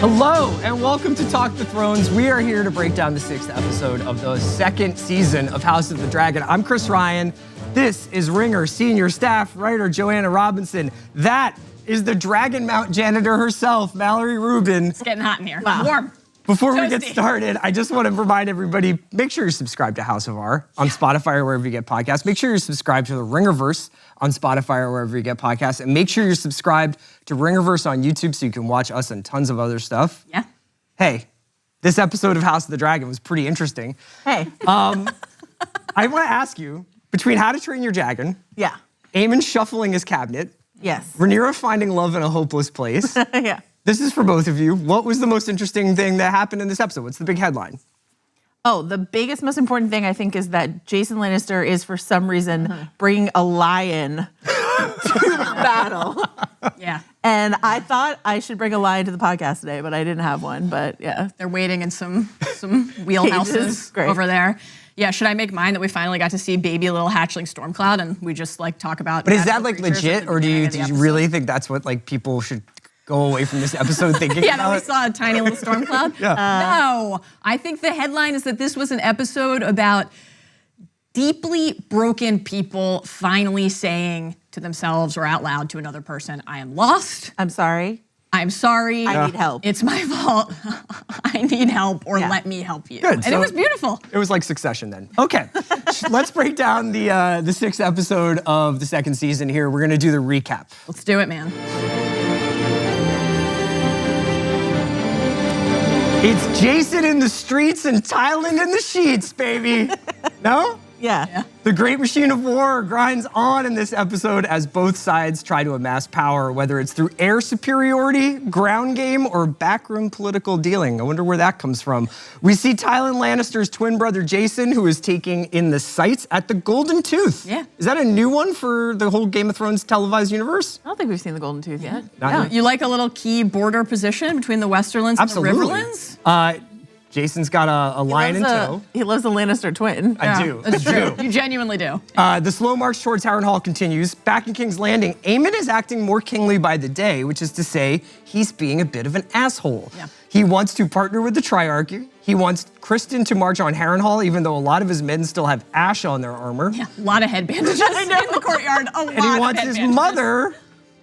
Hello and welcome to Talk the Thrones. We are here to break down the 6th episode of the 2nd season of House of the Dragon. I'm Chris Ryan. This is Ringer Senior Staff Writer Joanna Robinson. That is the Dragon Mount janitor herself, Mallory Rubin. It's getting hot in here. Wow. Warm. Before we get started, I just want to remind everybody, make sure you're subscribed to House of R on Spotify or wherever you get podcasts. Make sure you're subscribed to the Ringerverse on Spotify or wherever you get podcasts. And make sure you're subscribed to Ringerverse on YouTube so you can watch us and tons of other stuff. Yeah. Hey, this episode of House of the Dragon was pretty interesting. Hey. I want to ask you, between How to Train Your Dragon, Yeah. Aemon shuffling his cabinet, Yes. Rhaenyra finding love in a hopeless place. Yeah. This is for both of you. What was the most interesting thing that happened in this episode? What's the big headline? Oh, the biggest, most important thing I think is that Jason Lannister is for some reason bringing a lion to the battle. Yeah. And I thought I should bring a lion to the podcast today, but I didn't have one. But yeah. They're waiting in some wheelhouses Great. over there. Yeah, should I make mine that we finally got to see baby little hatchling Stormcloud and we just like talk about. But is that like legit, or do you really think that's what like people should go away from this episode thinking Yeah, about? that we saw a tiny little Stormcloud? Yeah. No, I think the headline is that this was an episode about deeply broken people finally saying to themselves or out loud to another person, I am lost. I'm sorry. I'm sorry. I need help. It's my fault. I need help, or Yeah. let me help you. Good, And so- it was beautiful. It was like Succession then. Okay, let's break down the 6th episode of the 2nd season here. We're gonna do the recap. Let's do it, man. It's Jason in the streets and Tyland in the sheets, baby. No? Yeah. The great machine of war grinds on in this episode as both sides try to amass power, whether it's through air superiority, ground game, or backroom political dealing. I wonder where that comes from. We see Tyland Lannister's twin brother Jason, who is taking in the sights at the Golden Tooth. Yeah. Is that a new one for the whole Game of Thrones televised universe? I don't think we've seen the Golden Tooth yet. Not You like a little key border position between the Westerlands Absolutely. and the Riverlands? Jason's got a lion in tow. He loves a Lannister twin. I do. That's true. You genuinely do. The slow march towards Harrenhal continues. Back in King's Landing, Aemon is acting more kingly by the day, which is to say, he's being a bit of an asshole. Yeah. He wants to partner with the Triarchy. He wants Kristen to march on Harrenhal, even though a lot of his men still have ash on their armor. Yeah, a lot of head bandages in the courtyard. A lot And he of wants head his bandages. mother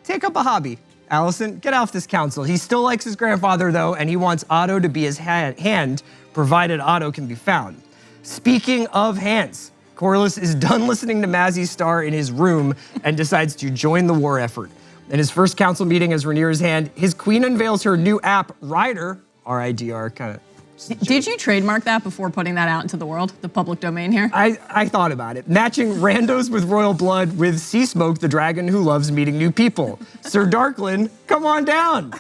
take up a hobby. Allison, get off this council. He still likes his grandfather, though, and he wants Otto to be his hand, provided Otto can be found. Speaking of hands, Corrales is done listening to Mazzy's star in his room and decides to join the war effort. In his first council meeting as Rhaenyra's hand, his queen unveils her new app, Rider, R-I-D-R, kind of. Did you trademark that before putting that out into the world, the public domain here? I thought about it. Matching randos with royal blood with Seasmoke, the dragon who loves meeting new people. Sir Darklyn, come on down.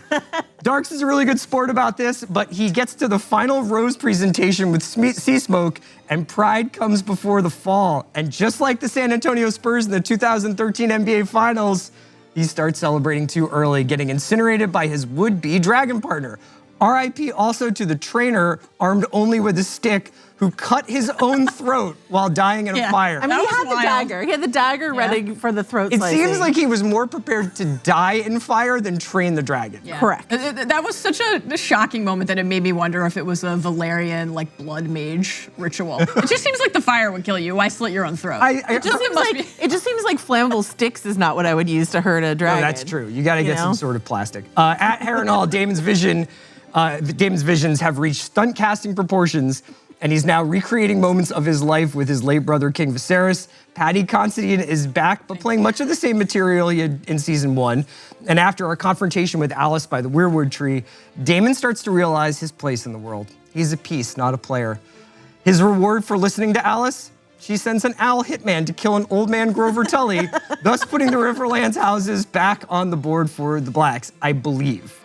Darks is a really good sport about this, but he gets to the final rose presentation with Seasmoke, and pride comes before the fall. And just like the San Antonio Spurs in the 2013 NBA Finals, he starts celebrating too early, getting incinerated by his would-be dragon partner. RIP also to the trainer, armed only with a stick, who cut his own throat while dying in a fire. I mean, That he was had the wild. dagger. He had the dagger ready for the throat It slicing. seems like he was more prepared to die in fire than train the dragon. Yeah. Correct. That was such a shocking moment that it made me wonder if it was a Valerian like blood mage ritual. It just seems like the fire would kill you. Why slit your own throat? It just seems like flammable sticks is not what I would use to hurt a dragon. No, that's true. You got to get some know? sort of plastic. At Harrenhal, Damon's visions have reached stunt casting proportions, and he's now recreating moments of his life with his late brother, King Viserys. Paddy Considine is back, but playing much of the same material he had in season 1. And after our confrontation with Alice by the Weirwood tree, Daemon starts to realize his place in the world. He's a piece, not a player. His reward for listening to Alice? She sends an owl hitman to kill an old man Grover Tully, thus putting the Riverlands houses back on the board for the Blacks, I believe.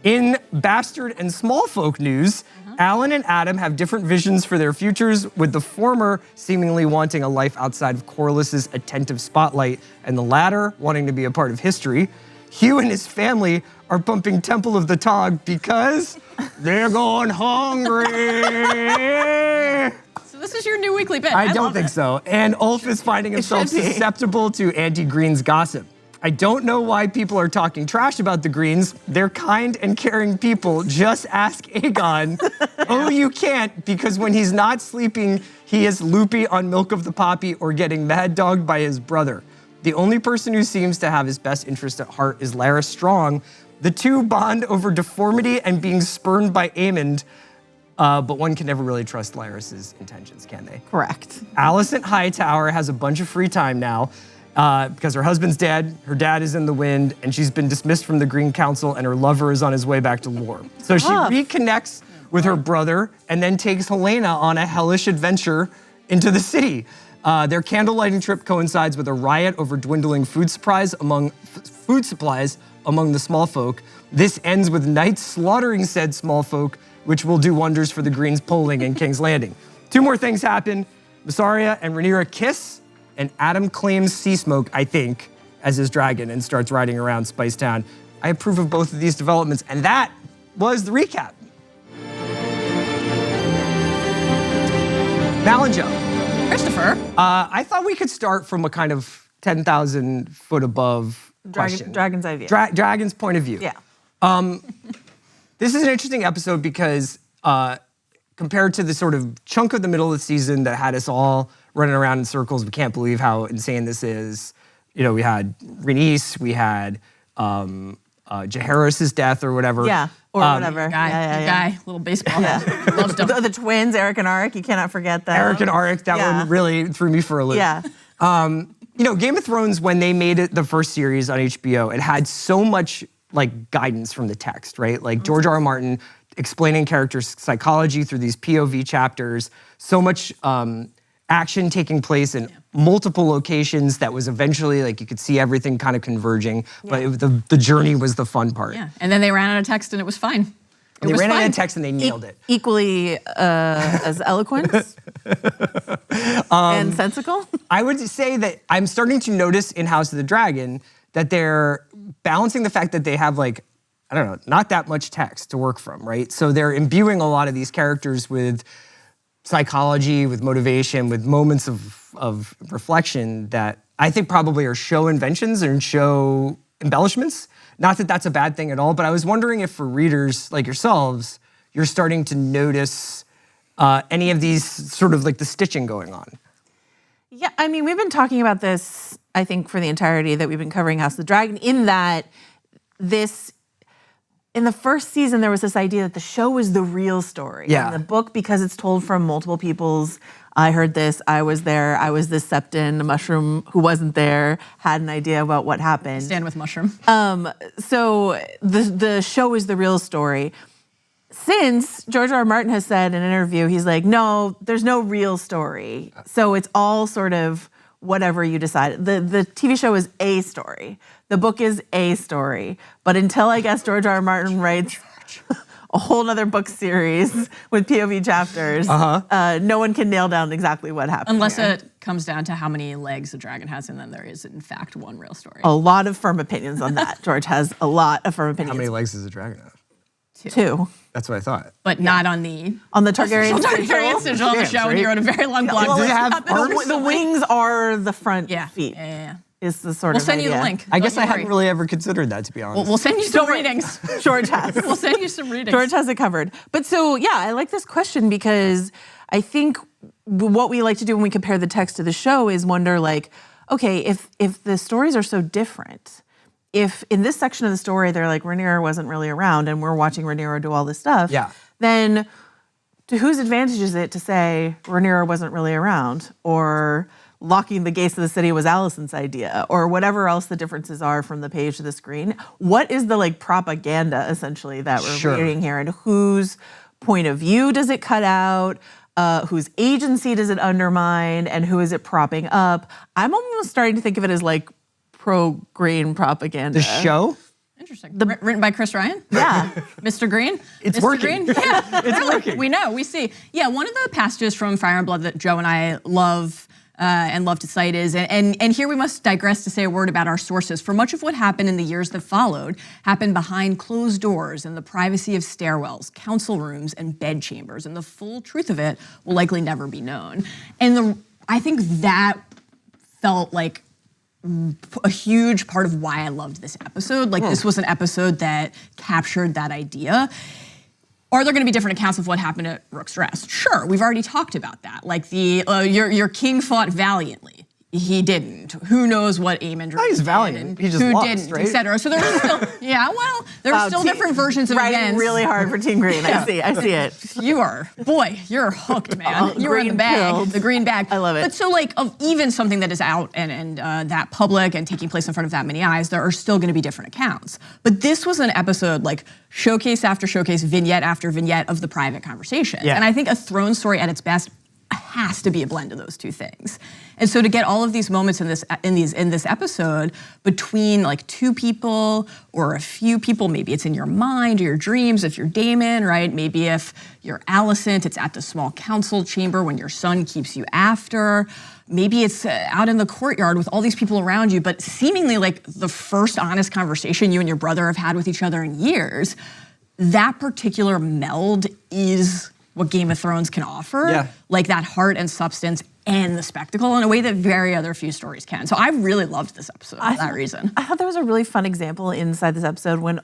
In Bastard and Smallfolk news, Alan and Adam have different visions for their futures, with the former seemingly wanting a life outside of Corlys's attentive spotlight, and the latter wanting to be a part of history. Hugh and his family are pumping Temple of the Tog because they're going hungry. So this is your new weekly bit. I don't love think it. so. And Ulf is finding himself should be. susceptible to Auntie Green's gossip. I don't know why people are talking trash about the Greens. They're kind and caring people. Just ask Aegon. Oh, you can't, because when he's not sleeping, he is loopy on Milk of the Poppy or getting mad dogged by his brother. The only person who seems to have his best interest at heart is Larys Strong. The two bond over deformity and being spurned by Aemond, but one can never really trust Larys's intentions, can they? Correct. Alicent Hightower has a bunch of free time now because her husband's dead, her dad is in the wind, and she's been dismissed from the Green Council, and her lover is on his way back to Lore. So she reconnects with her brother and then takes Helena on a hellish adventure into the city. Their candlelighting trip coincides with a riot over dwindling food supplies among the small folk. This ends with knights slaughtering said small folk, which will do wonders for the Greens polling in King's Landing. Two more things happen. Mysaria and Rhaenyra kiss, and Adam claims Seasmoke, I think, as his dragon and starts riding around Spice Town. I approve of both of these developments, and that was the recap. Val and Joe. Christopher. I thought we could start from a kind of 10,000 foot above question. Dragon's idea. Dragon's point of view. Yeah. This is an interesting episode because compared to the sort of chunk of the middle of the season that had us all running around in circles, we can't believe how insane this is. You know, we had Rhaenys, we had Jaehaerys' death or whatever. Yeah, or whatever. Guy, little baseball head. Loves them. The twins, Eric and Arik, you cannot forget that. Eric and Arik, that one really threw me for a loop. Yeah. You know, Game of Thrones, when they made it the first series on HBO, it had so much like guidance from the text, right? Like George R.R. Martin explaining characters' psychology through these POV chapters, so much action taking place in multiple locations that was eventually like you could see everything kind of converging, but the journey was the fun part. Yeah, and then they ran out of text and it was fine. They ran out of text and they nailed it. Equally as eloquent and sensical. I would say that I'm starting to notice in House of the Dragon that they're balancing the fact that they have like, I don't know, not that much text to work from, right? So they're imbuing a lot of these characters with psychology, with motivation, with moments of reflection that I think probably are show inventions and show embellishments. Not that that's a bad thing at all, but I was wondering if for readers like yourselves, you're starting to notice any of these sort of like the stitching going on. Yeah, I mean, we've been talking about this, I think, for the entirety that we've been covering House of the Dragon, in that in the first season, there was this idea that the show was the real story. Yeah. And the book, because it's told from multiple people's, I heard this, I was there, I was this septon, a mushroom who wasn't there, had an idea about what happened. Stand with mushroom. So the show is the real story. Since George R.R. Martin has said in an interview, he's like, no, there's no real story. So it's all sort of whatever you decide. The TV show is a story. The book is a story. But until I guess George R.R. Martin writes a whole other book series with POV chapters, no one can nail down exactly what happened. Unless it comes down to how many legs a dragon has, and then there is, in fact, one real story. A lot of firm opinions on that. George has a lot of firm opinions. How many legs does a dragon have? Two. That's what I thought. But not on the Targaryen Targaryen sigil on the show, and he wrote a very long blog. Does it have arms? The wings are the front feet. Yeah. Is the sort We'll of send idea. you the link. I guess Don't I you hadn't worry. really ever considered that, to be honest. We'll send you some readings. George has. We'll send you some readings. George has it covered. But so, yeah, I like this question because I think what we like to do when we compare the text to the show is wonder, like, okay, if the stories are so different, if in this section of the story they're like, Rhaenyra wasn't really around and we're watching Rhaenyra do all this stuff, then to whose advantage is it to say Rhaenyra wasn't really around, or locking the gates of the city was Alicent's idea, or whatever else the differences are from the page to the screen? What is the like propaganda essentially that we're reading here, and whose point of view does it cut out? Whose agency does it undermine, and who is it propping up? I'm almost starting to think of it as like pro-green propaganda. The show? Interesting. Written by Chris Ryan? Yeah. Mr. Green? It's Mr. working. Green? Yeah, It's working. We know, we see. Yeah, one of the passages from Fire and Blood that Joe and I love and love to cite is, and here we must digress to say a word about our sources. For much of what happened in the years that followed happened behind closed doors in the privacy of stairwells, council rooms, and bedchambers, and the full truth of it will likely never be known. And I think that felt like a huge part of why I loved this episode. Like this was an episode that captured that idea. Are there going to be different accounts of what happened at Rook's Rest? Sure, we've already talked about that. Like your king fought valiantly. He didn't. Who knows what Aemon did? He's valiant. He just who lost, didn't, right? etc. So there was still, there were still different versions of writing events. really hard for Team Green. I see it. You're hooked, man. You're in the bag, the green bag. I love it. But so like of even something that is out and that public and taking place in front of that many eyes, there are still going to be different accounts. But this was an episode like showcase after showcase, vignette after vignette of the private conversation. Yeah. And I think a throne story at its best has to be a blend of those two things. And so to get all of these moments in this episode between like two people or a few people, maybe it's in your mind or your dreams if you're Daemon, right? Maybe if you're Alicent, it's at the small council chamber when your son keeps you after. Maybe it's out in the courtyard with all these people around you, but seemingly like the first honest conversation you and your brother have had with each other in years. That particular meld is what Game of Thrones can offer, like that heart and substance and the spectacle in a way that very other few stories can. So I really loved this episode for that reason. I thought there was a really fun example inside this episode when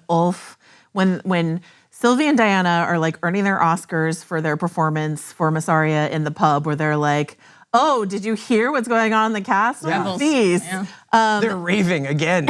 when Sylvie and Diana are like earning their Oscars for their performance for Mysaria in the pub, where they're like, "Oh, did you hear what's going on in the castle? Yeah. Feast." Yeah. They're raving again.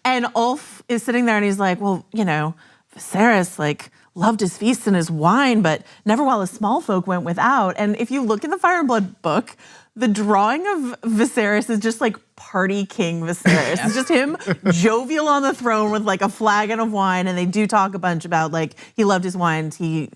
And Ulf is sitting there and he's like, "Well, you know, Viserys like loved his feasts and his wine, but never while his small folk went without." And if you look in the Fire and Blood book, the drawing of Viserys is just like party king Viserys. It's just him jovial on the throne with like a flagon of wine, and they do talk a bunch about like he loved his wines, he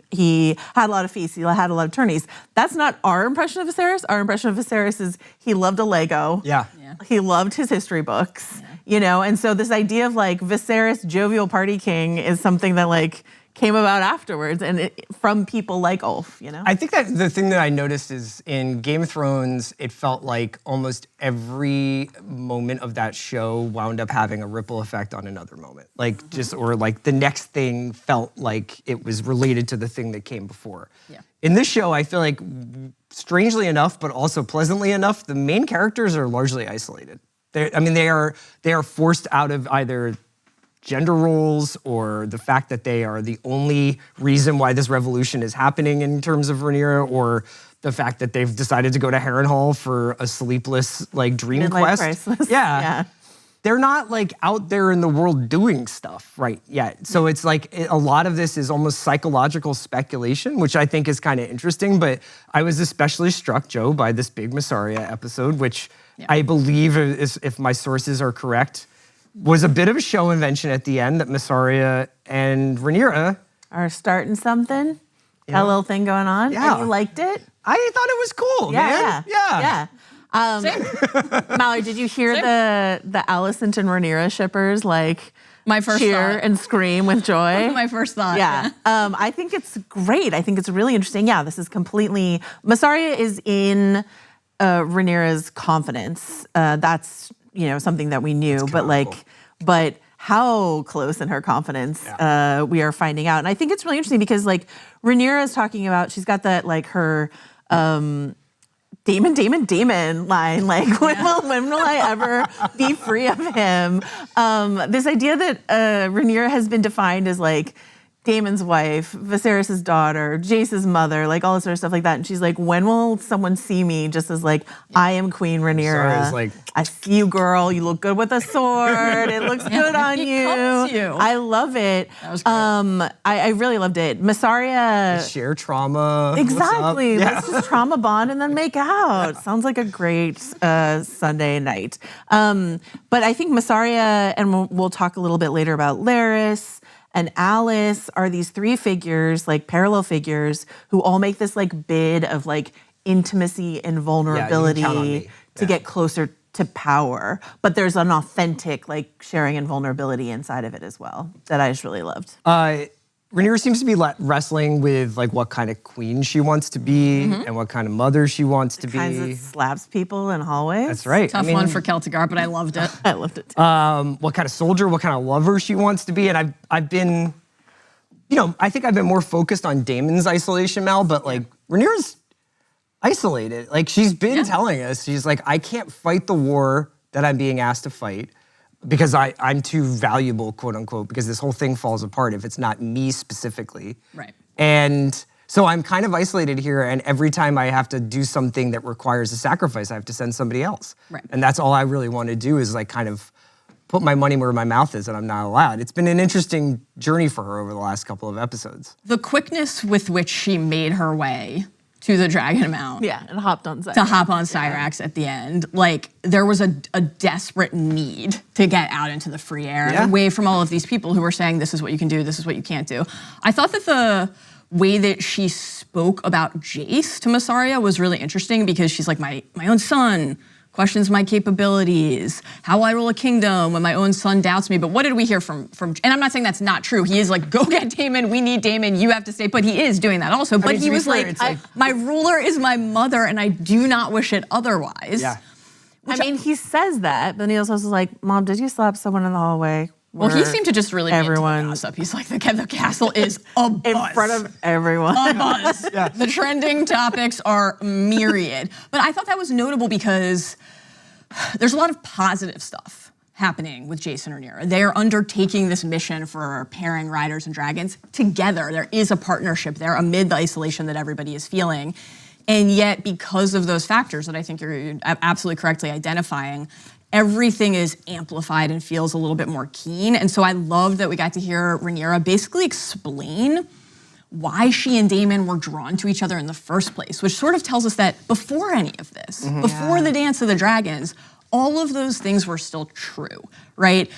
had a lot of feasts, he had a lot of tourneys. That's not our impression of Viserys. Our impression of Viserys is he loved a Lego. Yeah. He loved his history books, you know? And so this idea of like Viserys jovial party king is something that like came about afterwards and from people like Ulf, you know? I think that the thing that I noticed is in Game of Thrones, it felt like almost every moment of that show wound up having a ripple effect on another moment. Like or like the next thing felt like it was related to the thing that came before. Yeah. In this show, I feel like strangely enough, but also pleasantly enough, the main characters are largely isolated. They are forced out of either gender roles or the fact that they are the only reason why this revolution is happening in terms of Rhaenyra, or the fact that they've decided to go to Harrenhal for a sleepless like dream Midlife quest. crisis. Yeah. They're not like out there in the world doing stuff right yet. So it's like a lot of this is almost psychological speculation, which I think is kind of interesting. But I was especially struck, Joe, by this big Mysaria episode, which I believe, is, if my sources are correct, was a bit of a show invention at the end that Mysaria and Rhaenyra are starting something. Got a little thing going on. Yeah. And you liked it? I thought it was cool, man. Yeah. Mallory, did you hear the Alicent and Rhaenyra shippers like my first cheer thought. and scream with joy? My first thought. Yeah. I think it's great. I think it's really interesting. Yeah, this is completely Mysaria is in Rhaenyra's confidence. That's something that we knew, but how close in her confidence we are finding out. And I think it's really interesting because like Rhaenyra is talking about, she's got that like her Daemon line, like when will I ever be free of him? This idea that Rhaenyra has been defined as like Daemon's wife, Viserys' daughter, Jace's mother, like all this sort of stuff like that. And she's like, when will someone see me just as like, I am Queen Rhaenyra. Like, I see you, girl. You look good with a sword. It looks good on you. I love it. That was great. I really loved it. Mysaria. share trauma. Exactly. Yeah. Let's just trauma bond and then make out. Sounds like a great Sunday night. But I think Mysaria, and we'll talk a little bit later about Larys and Alice, are these three figures, like parallel figures, who all make this like bid of like intimacy and vulnerability to get closer to power. But there's an authentic like sharing and vulnerability inside of it as well that I just really loved. Rhaenyra seems to be wrestling with like what kind of queen she wants to be and what kind of mother she wants to Kinds be. that slaps people in hallways. That's right. Tough one for Celtigar, but I loved it. I loved it too. What kind of soldier, what kind of lover she wants to be. And I've been, I think I've been more focused on Daemon's isolation, Mal, but like Rhaenyra's isolated. Like she's been telling us, she's like, I can't fight the war that I'm being asked to fight because I'm too valuable, quote unquote, because this whole thing falls apart if it's not me specifically. Right. And so I'm kind of isolated here, and every time I have to do something that requires a sacrifice, I have to send somebody else. Right. And that's all I really want to do is like kind of put my money where my mouth is, and I'm not allowed. It's been an interesting journey for her over the last couple of episodes. The quickness with which she made her way to the Dragon Mount. Yeah, and hopped on Cyrax. To hop on Cyrax at the end. Like, there was a desperate need to get out into the free air, away from all of these people who were saying, this is what you can do, this is what you can't do. I thought that the way that she spoke about Jace to Mysaria was really interesting because she's like, my own son questions my capabilities, how I rule a kingdom when my own son doubts me. But what did we hear from, and I'm not saying that's not true. He is like, go get Daemon, we need Daemon, you have to stay put. He is doing that also, but he was like, my ruler is my mother and I do not wish it otherwise. Yeah. I mean, he says that, but he also was like, Mom, did you slap someone in the hallway? Well, he seemed to just really everyone be into the gossip. He's like, the castle is a buzz. In front of everyone. A buzz. The trending topics are myriad. But I thought that was notable because there's a lot of positive stuff happening with Jace and Rhaenyra. They're undertaking this mission for pairing riders and dragons together. There is a partnership there amid the isolation that everybody is feeling. And yet, because of those factors that I think you're absolutely correctly identifying, everything is amplified and feels a little bit more keen. And so I loved that we got to hear Rhaenyra basically explain why she and Daemon were drawn to each other in the first place, which sort of tells us that before any of this, before the Dance of the Dragons, all of those things were still true, right?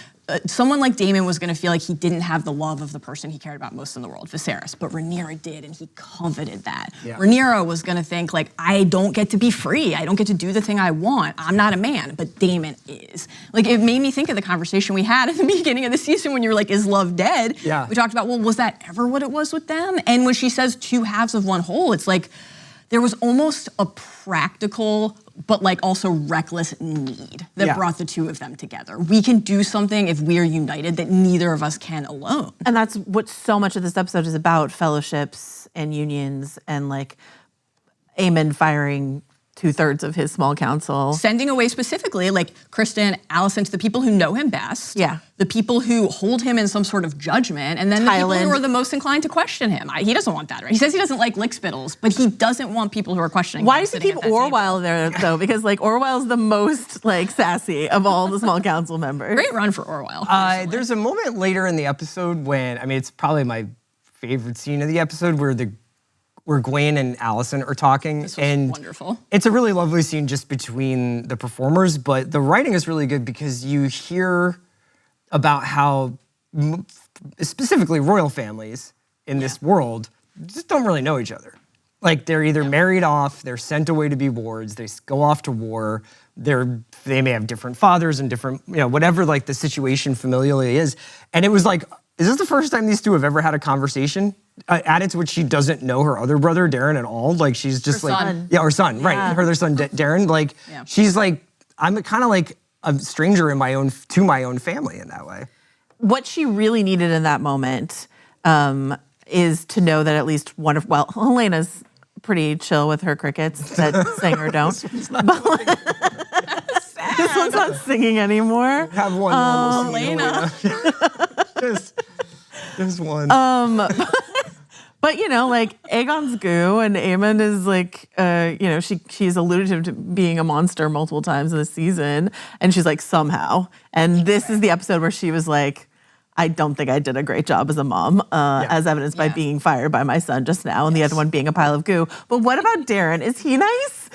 Someone like Daemon was gonna feel like he didn't have the love of the person he cared about most in the world, Viserys, but Rhaenyra did, and he coveted that. Rhaenyra was gonna think like, I don't get to be free, I don't get to do the thing I want, I'm not a man, but Daemon is. Like, it made me think of the conversation we had at the beginning of the season when you were like, is love dead? Yeah. We talked about, well, was that ever what it was with them? And when she says two halves of one whole, it's like, there was almost a practical, but like also reckless need that brought the two of them together. We can do something if we are united that neither of us can alone. And that's what so much of this episode is about, fellowships and unions and like Aemon firing 2/3 of his small council. Sending away specifically like Kristen, Alicent, to the people who know him best. Yeah. The people who hold him in some sort of judgment, and then the people who are the most inclined to question him. He doesn't want that, right? He says he doesn't like lickspittles, but he doesn't want people who are questioning Why him. does he keep Orwell there though? Because like Orwell's the most like sassy of all the small council members. Great run for Orwell. There's a moment later in the episode when, I mean, it's probably my favorite scene of the episode where Gwen and Alicent are talking. This was and wonderful. It's a really lovely scene just between the performers, but the writing is really good because you hear about how specifically royal families in this world just don't really know each other. Like they're either married off, they're sent away to be wards, they go off to war, they may have different fathers and different, whatever like the situation familially is. And it was like, is this the first time these two have ever had a conversation? Added to which she doesn't know her other brother, Darren, at all. Like she's just her like, son. her son, right? Her other son, Darren. Like she's like, I'm kind of like a stranger to my own family in that way. What she really needed in that moment is to know that at least one of, well, Helena's pretty chill with her crickets that sing or don't. This one's not singing anymore. Have one normal scene, Helena. Just one. But like Aegon's goo and Aemon is like, she's alluded to him to being a monster multiple times in the season, and she's like somehow. And this is the episode where she was like, I don't think I did a great job as a mom, as evidenced by being fired by my son just now, and the other one being a pile of goo. But what about Darren? Is he nice?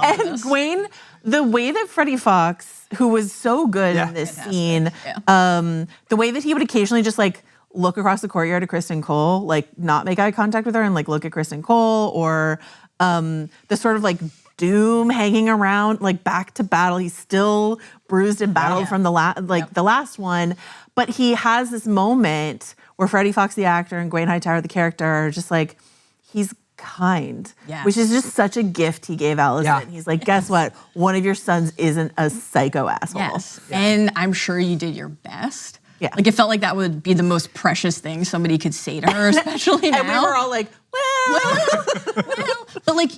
And Gwen, the way that Freddie Fox, who was so good in this scene, the way that he would occasionally just like look across the courtyard at Kristen Cole, like not make eye contact with her and like look at Kristen Cole, or the sort of like doom hanging around, like back to battle. He's still bruised and battled from the last one, but he has this moment where Freddie Fox, the actor, and Gwen Hightower, the character, are just like, he's kind, which is just such a gift he gave Alicent. He's like, guess what? One of your sons isn't a psycho asshole. And I'm sure you did your best. Yeah. Like it felt like that would be the most precious thing somebody could say to her, especially now. And we were all like, But like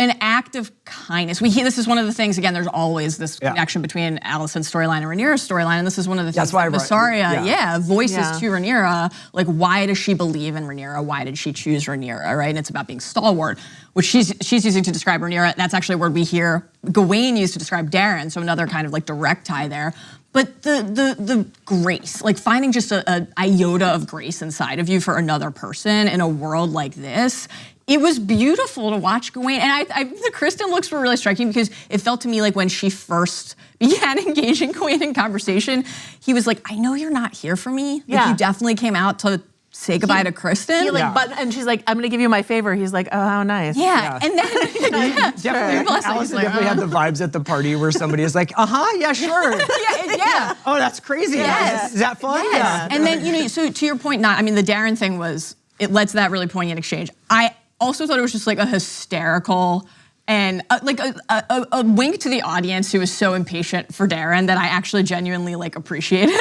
an act of kindness. This is one of the things, again, there's always this connection between Alicent's storyline and Rhaenyra's storyline, and this is one of the things that Mysaria voices to Rhaenyra, like why does she believe in Rhaenyra? Why did she choose Rhaenyra, right? And it's about being stalwart, which she's using to describe Rhaenyra. That's actually a word we hear Gawain used to describe Darren, so another kind of like direct tie there. But the grace, like finding just a iota of grace inside of you for another person in a world like this, it was beautiful to watch Gawain. And the Kristen looks were really striking because it felt to me like when she first began engaging Gawain in conversation, he was like, I know you're not here for me. Like, you definitely came out to say goodbye to Kristen. And she's like, I'm gonna give you my favor. He's like, oh, how nice. Yeah. And then Allison definitely had the vibes at the party where somebody is like, yeah, sure. yeah. Oh, that's crazy. Yes. Is that fun? Yes. And then, so to your point, the Darren thing it led to that really poignant exchange. I also thought it was just like a hysterical and like a wink to the audience who was so impatient for Darren that I actually genuinely like appreciated.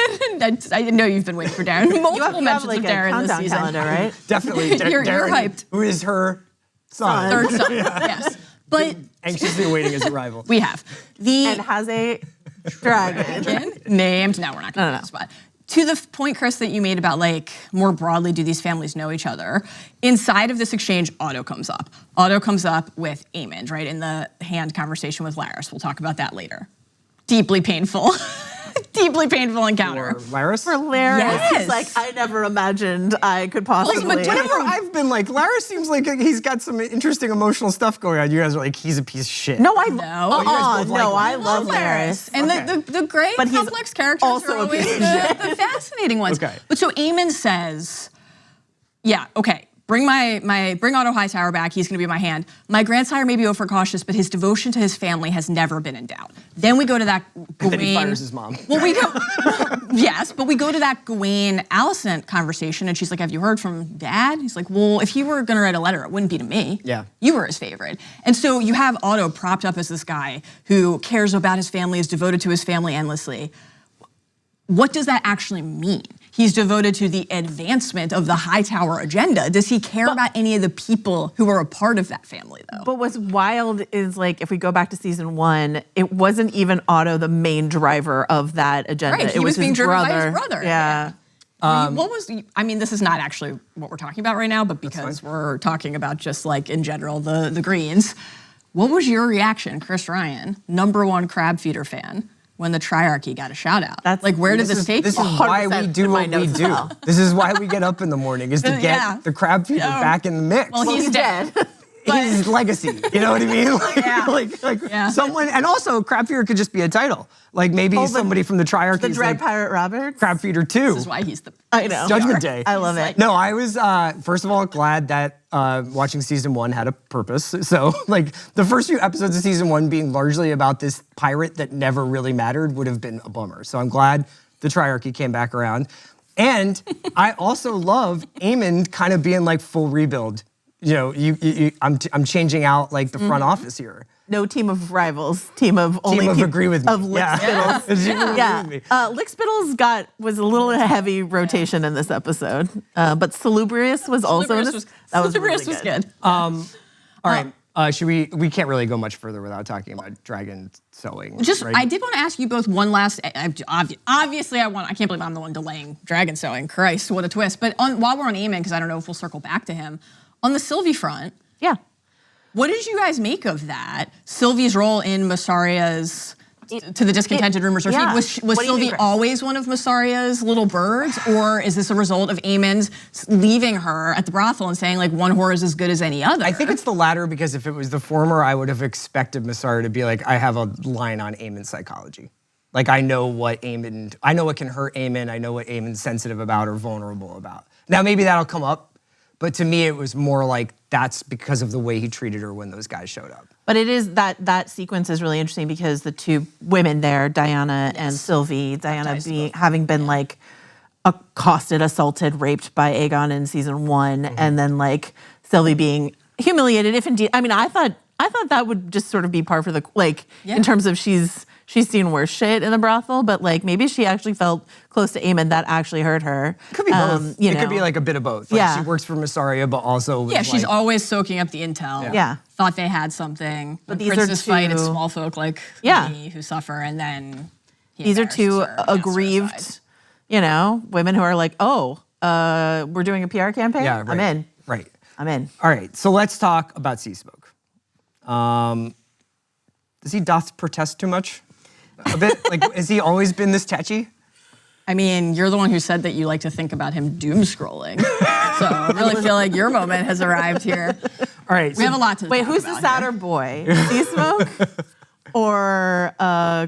I know you've been waiting for Darren. Multiple mentions of Darren this season. Calendar, right? Definitely. You're Darren, hyped. Who is her son. Third son, yes. But anxiously awaiting his arrival. We have. And has a dragon. Named. No, we're not going to spot. To the point, Chris, that you made about like more broadly, do these families know each other? Inside of this exchange, Otto comes up. Otto comes up with Aemond, right, in the hand conversation with Larys. We'll talk about that later. Deeply painful. Deeply painful encounter. For Larys? For Larys. Yes. He's like, I never imagined I could possibly. But whenever I've been like, Larys seems like he's got some interesting emotional stuff going on. You guys are like, he's a piece of shit. No, I love Larys. And the gray complex characters also are always the fascinating ones. Okay. But so Aemond says, bring bring Otto Hightower back. He's going to be my hand. My grandsire may be overcautious, but his devotion to his family has never been in doubt. Then we go to that Gawain. And then he fires his mom. Well, we go. Yes, but we go to that Gawain Alicent conversation, and she's like, "Have you heard from Dad?" He's like, "Well, if he were going to write a letter, it wouldn't be to me. Yeah, you were his favorite." And so you have Otto propped up as this guy who cares about his family, is devoted to his family endlessly. What does that actually mean? He's devoted to the advancement of the Hightower agenda. Does he care about any of the people who are a part of that family, though? But what's wild is, like, if we go back to season 1, it wasn't even Otto the main driver of that agenda. Right, he it was being driven by his brother. Yeah. This is not actually what we're talking about right now, but because we're talking about just like in general the Greens. What was your reaction, Chris Ryan, #1 crab feeder fan, when the Triarchy got a shout out? That's like, where did this take you? This is why we do what we do. This is why we get up in the morning, is to get the crab feeder back in the mix. Well, he's dead. His legacy, you know what I mean? Someone, and also crab feeder could just be a title. Like maybe somebody from the Triarchy. The Dread Pirate Roberts? Crab feeder 2. This is why he's the Judgment Day. I love it. No, I was, first of all, glad that watching season 1 had a purpose. So like the first few episodes of season 1 being largely about this pirate that never really mattered would have been a bummer. So I'm glad the Triarchy came back around. And I also love Aemond kind of being like full rebuild. You know, I'm changing out like the front office here. No team of rivals, team of agree with me. Of Lick Spittles. Lick Spittles was a little heavy rotation in this episode, but Salubrious was also in this. Salubrious was good. All right. Should we can't really go much further without talking about dragon sowing. Right? I did want to ask you both one last. Obviously, I can't believe I'm the one delaying dragon sowing. Christ, what a twist! But while we're on Aemond, because I don't know if we'll circle back to him on the Sylvie front. Yeah. What did you guys make of that? Sylvie's role in Myssaria's to the discontented rumors. Was Sylvie always one of Myssaria's little birds, or is this a result of Aemond's leaving her at the brothel and saying like one whore is as good as any other? I think it's the latter, because if it was the former, I would have expected Mysaria to be like, I have a line on Aemond's psychology. Like I know what can hurt Aemond. I know what Aemond's sensitive about or vulnerable about. Now maybe that'll come up. But to me, it was more like that's because of the way he treated her when those guys showed up. But it is that sequence is really interesting because the two women there, Diana and Sylvie, Diana having been like accosted, assaulted, raped by Aegon in season 1, and then like Sylvie being humiliated. If indeed, I mean, I thought that would just sort of be par for the in terms of she's she's seen worse shit in the brothel, but like maybe she actually felt close to Aemon that actually hurt her. Could be both. It could be like a bit of both. Like she works for Mysaria, but also was she's always soaking up the intel. Yeah. Thought they had something. But these Prince's fight, it's small folk like me who suffer, and then these are two aggrieved, women who are like, oh, we're doing a PR campaign? Yeah, right. I'm in. Right. I'm in. All right, so let's talk about Seasmoke. Does he doth protest too much? A bit? Like, has he always been this tetchy? I mean, you're the one who said that you like to think about him doom scrolling. So I really feel like your moment has arrived here. All right. We have a lot to Wait, talk who's about the sadder boy? Seasmoke or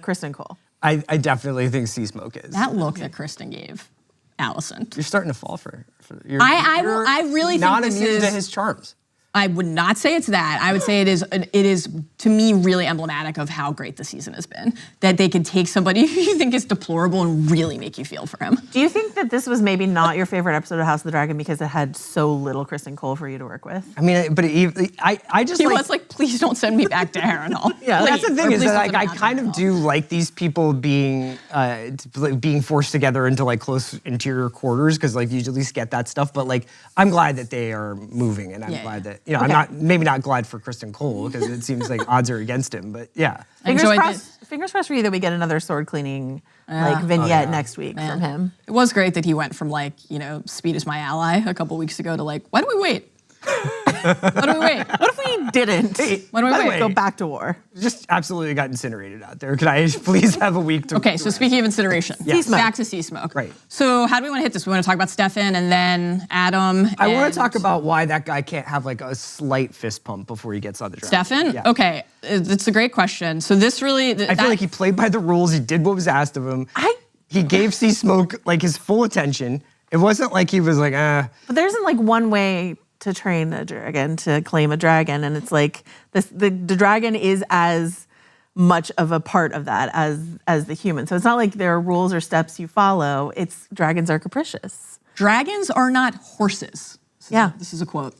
Kristen Cole? I definitely think Seasmoke is. That look that Kristen gave Allison. You're starting to fall for you're I really think not this immune is to his charms. I would not say it's that. I would say it is to me really emblematic of how great the season has been. That they could take somebody who you think is deplorable and really make you feel for him. Do you think that this was maybe not your favorite episode of House of the Dragon because it had so little Kristen Cole for you to work with? I mean, but I just he was like, please don't send me back to Harrenhal. Yeah, that's the thing is that like, I kind of do like these people being forced together into like close interior quarters because like you at least get that stuff. But like I'm glad that they are moving, and I'm glad that I'm maybe not glad for Kristen Cole because it seems like odds are against him. But yeah, fingers crossed for you that we get another sword cleaning vignette next week from him. It was great that he went from like speed is my ally a couple weeks ago to like why do we wait? Why do we wait? What if we didn't? Why do we wait? Go back to war. Just absolutely got incinerated out there. Could I please have a week to? Okay, so speaking of incineration, back to Seasmoke. Right. So how do we want to hit this? We want to talk about Stefan and then Adam. I want to talk about why that guy can't have like a slight fist pump before he gets on the dragon. Stefan? Yeah. Okay, it's a great question. So this really, I feel like he played by the rules. He did what was asked of him. He gave Seasmoke like his full attention. It wasn't like he was like, But there isn't like one way to train a dragon, to claim a dragon, and it's like the dragon is as much of a part of that as the human. So it's not like there are rules or steps you follow. It's dragons are capricious. Dragons are not horses. This is a quote.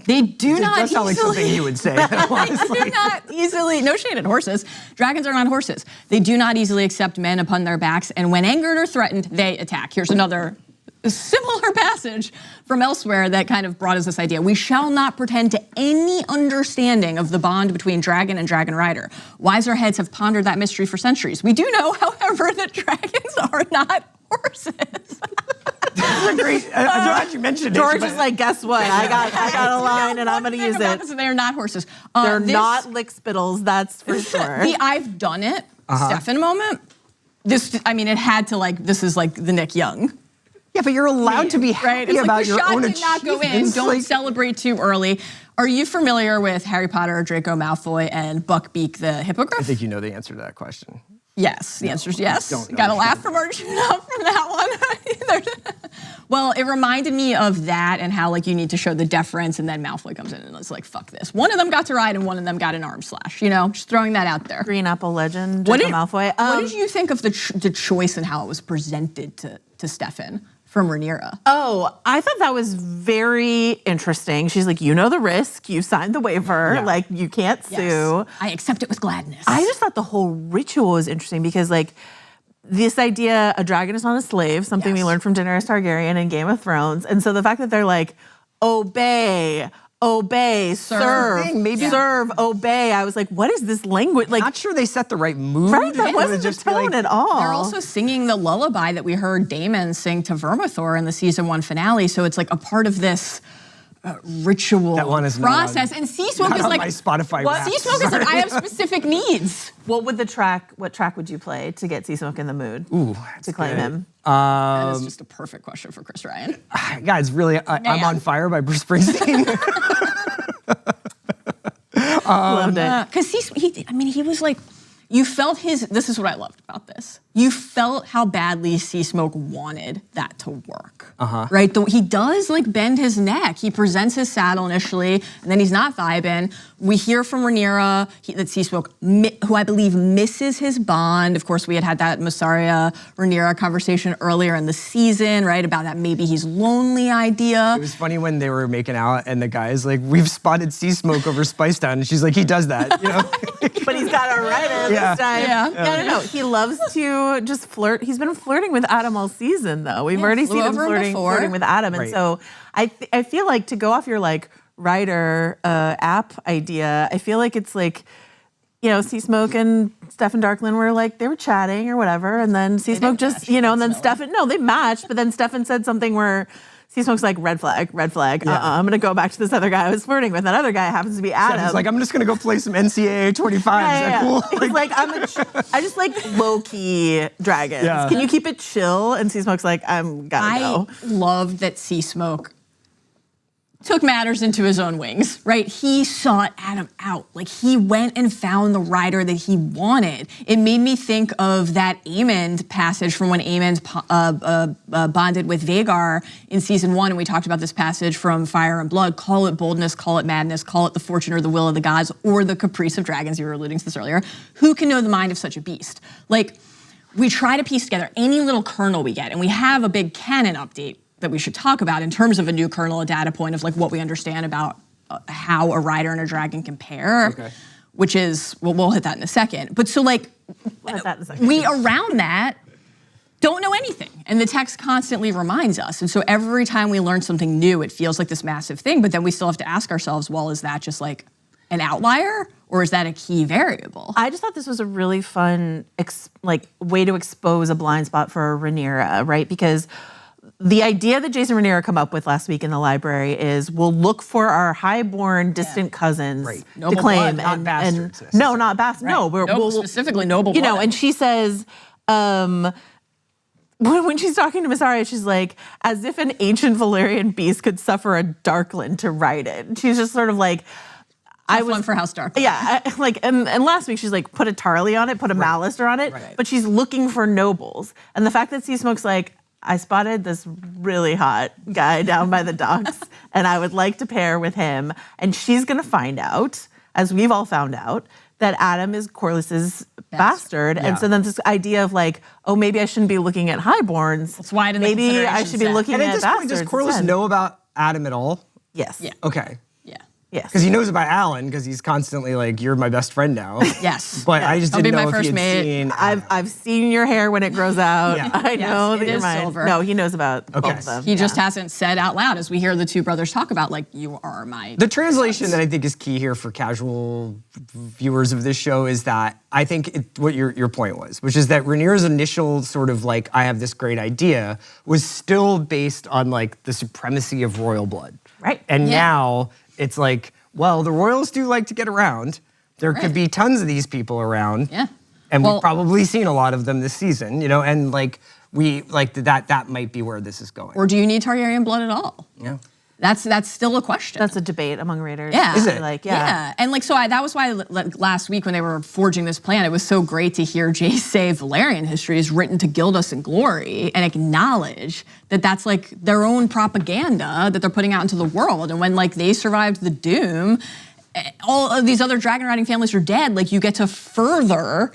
They do not does sound like something you would say. They do not easily, no shade at horses. Dragons are not horses. They do not easily accept men upon their backs, and when angered or threatened, they attack. Here's another similar passage from elsewhere that kind of brought us this idea. We shall not pretend to any understanding of the bond between dragon and dragon rider. Wiser heads have pondered that mystery for centuries. We do know, however, that dragons are not horses. I'm glad you mentioned it. George is like, guess what? I got a line and I'm going to use it. They're not horses. They're not lickspittles, that's for sure. The I've done it, Stefan moment. It had to this is like the Nick Young. Yeah, but you're allowed to be happy about your own achievements. Shot did not go in. Don't celebrate too early. Are you familiar with Harry Potter, Draco Malfoy, and Buckbeak the Hippogriff? I think you know the answer to that question. Yes, the answer is yes. Got a laugh from Arjuna from that one. Well, it reminded me of that and how you need to show the deference, and then Malfoy comes in and it's like, fuck this. One of them got to ride and one of them got an arm slash. Just throwing that out there. Green Apple legend, Draco Malfoy. What did you think of the choice and how it was presented to Stefan from Rhaenyra? Oh, I thought that was very interesting. She's like, you know the risk. You signed the waiver. Yeah. You can't sue. Yes. I accept it with gladness. I just thought the whole ritual was interesting because this idea, a dragon is not a slave, something we learned from Daenerys Targaryen in Game of Thrones. And so the fact that they're like, obey, serve, obey. I was like, what is this language? Not sure they set the right mood. Right, that wasn't the tone at all. They're also singing the lullaby that we heard Daemon sing to Vermithor in the season 1 finale. So it's a part of this ritual that one is process. And Seasmoke is like my Spotify rap. Seasmoke is I have specific needs. What track would you play to get Seasmoke in the mood? To claim him? That is just a perfect question for Chris Ryan. Guys, really, I'm on fire by Bruce Springsteen. Loved it. Because he was like, you felt this is what I loved about this. You felt how badly Seasmoke wanted that to work, right? He does bend his neck. He presents his saddle initially, and then he's not vibing. We hear from Rhaenyra that Seasmoke, who I believe misses his bond. Of course, we had that Mysaria-Rhaenyra conversation earlier in the season, right? About that maybe he's lonely idea. It was funny when they were making out, and the guy's like, we've spotted Seasmoke over Spice Town, and she's like, he does that, But he's got to write it. this time. Yeah. No. He loves to just flirt. He's been flirting with Adam all season, though. We've already seen him flirting with Adam. And so I feel like to go off your like writer app idea, I feel like it's like, you know, Seasmoke and Stefan Darkland were like, they were chatting or whatever. And then Seasmoke just, you know, and then Stefan, no, they matched. But then Stefan said something where Seasmoke's like, red flag. Yeah. I'm going to go back to this other guy I was flirting with. That other guy happens to be Adam. Stefan's like, I'm just going to go play some NCAA 25. Is that cool? He's like, I just like low-key dragons. Yeah. Can you keep it chill? And Seasmoke's like, gotta go. I love that Seasmoke took matters into his own wings, right? He sought Adam out. Like, he went and found the rider that he wanted. It made me think of that Aemond passage from when Aemond bonded with Vhagar in season 1, and we talked about this passage from Fire and Blood. Call it boldness, call it madness, call it the fortune or the will of the gods, or the caprice of dragons. You were alluding to this earlier. Who can know the mind of such a beast? Like, we try to piece together any little kernel we get, and we have a big canon update that we should talk about in terms of a new kernel, a data point of like what we understand about how a rider and a dragon compare, which is, well, we'll hit that in a second. But so like, we around that don't know anything. And the text constantly reminds us. And so every time we learn something new, it feels like this massive thing, but then we still have to ask ourselves, well, is that just like an outlier or is that a key variable? I just thought this was a really fun way to expose a blind spot for Rhaenyra, right? Because the idea that Jason Rhaenyra come up with last week in the library is we'll look for our highborn distant cousins to claim. Blood, not bastards. No, not bastards. Right. No, we'll specifically noble blood. You know, blood. and she says, when she's talking to Mysaria, she's like, as if an ancient Valyrian beast could suffer a Darkland to ride it. And she's just sort of like, one for House Darkland. Yeah, and last week she's like, put a Tarly on it, put a Malister on it, but she's looking for nobles. And the fact that Seasmoke's like, I spotted this really hot guy down by the docks, and I would like to pair with him. And she's gonna find out, as we've all found out, that Adam is Corlys's bastard. And so then this idea of like, oh, maybe I shouldn't be looking at highborns. It's wide in the maybe I should be looking at bastards. And at this point, does Corlys know about Adam at all? Yes. Yeah. Okay. Yes. Because he knows about Alan, because he's constantly like, you're my best friend now. Yes. But I just didn't know if he had seen. I've seen your hair when it grows out. Yeah. I know that you're mine. Silver. No, he knows about both of them. He just hasn't said out loud, as we hear the two brothers talk about, like, you are my The translation that I think is key here for casual viewers of this show is that I think what your point was, which is that Rhaenyra's initial sort of like, I have this great idea, was still based on like the supremacy of royal blood. Right. And now it's like, well, the royals do like to get around. There could be tons of these people around. Yeah. And we've probably seen a lot of them this season, you know, and like that might be where this is going. Or do you need Targaryen blood at all? Yeah. That's still a question. That's a debate among raiders. Yeah. Is it? Like, yeah. And like, so that was why last week when they were forging this plan, it was so great to hear Jay say Valyrian history is written to gild us in glory and acknowledge that that's like their own propaganda that they're putting out into the world. And when like they survived the doom, all of these other dragon riding families are dead. Like you get to further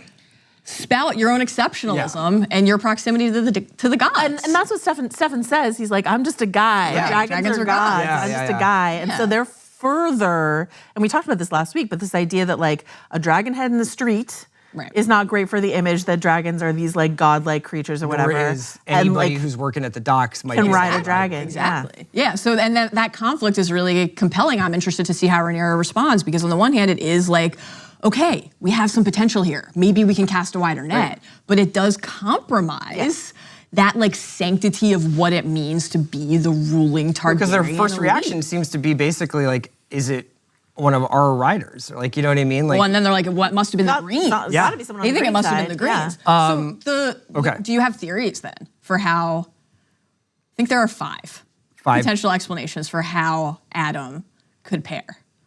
spout your own exceptionalism and your proximity to the gods. And that's what Stefan says. He's like, I'm just a guy. Yeah. Dragons are gods. Yeah, I'm just a guy. And so they're further, and we talked about this last week, but this idea that like a dragon head in the street is not great for the image that dragons are these like godlike creatures or whatever. Or is anybody and, like, who's working at the docks might can ride a dragon. Exactly. Yeah. So and that conflict is really compelling. I'm interested to see how Rhaenyra responds, because on the one hand, it is like, okay, we have some potential here. Maybe we can cast a wider net, but it does compromise that like sanctity of what it means to be the ruling Targaryen. Because their first reaction seems to be basically like, is it one of our riders? Or like, you know what I mean? Like, well, and then they're like, what must have been the Greens? It's gotta be someone on They the think it green must have side. been the Greens. Yeah. Do you have theories then for how? I think there are five potential explanations for how Adam could pair.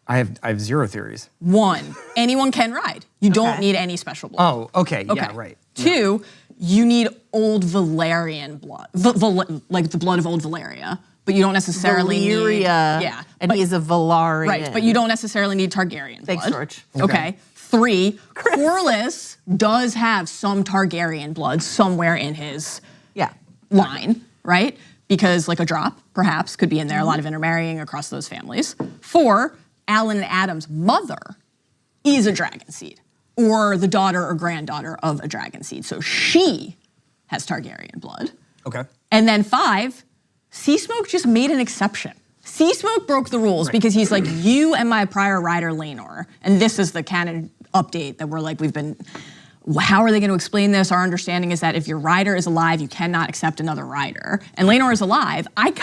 I have zero theories. One, anyone can ride. You don't need any special blood. Oh, okay. Yeah, right. Two, you need old Valerian blood, like the blood of old Valeria, but you don't necessarily need. And he's a Valarian. Right, but you don't necessarily need Targaryen blood. Thanks, George. Okay. Three, Corlys does have some Targaryen blood somewhere in his line, right? Because like a drop, perhaps, could be in there. A lot of intermarrying across those families. Four, Alan and Adam's mother is a dragon seed. or the daughter or granddaughter of a dragon seed. So she has Targaryen blood. Okay. And then 5, Seasmoke just made an exception. Seasmoke broke the rules because he's like, you and my prior rider Rhaenyra, and this is the canon update that we're like, how are they going to explain this? Our understanding is that if your rider is alive, you cannot accept another rider. And Rhaenyra is alive. I've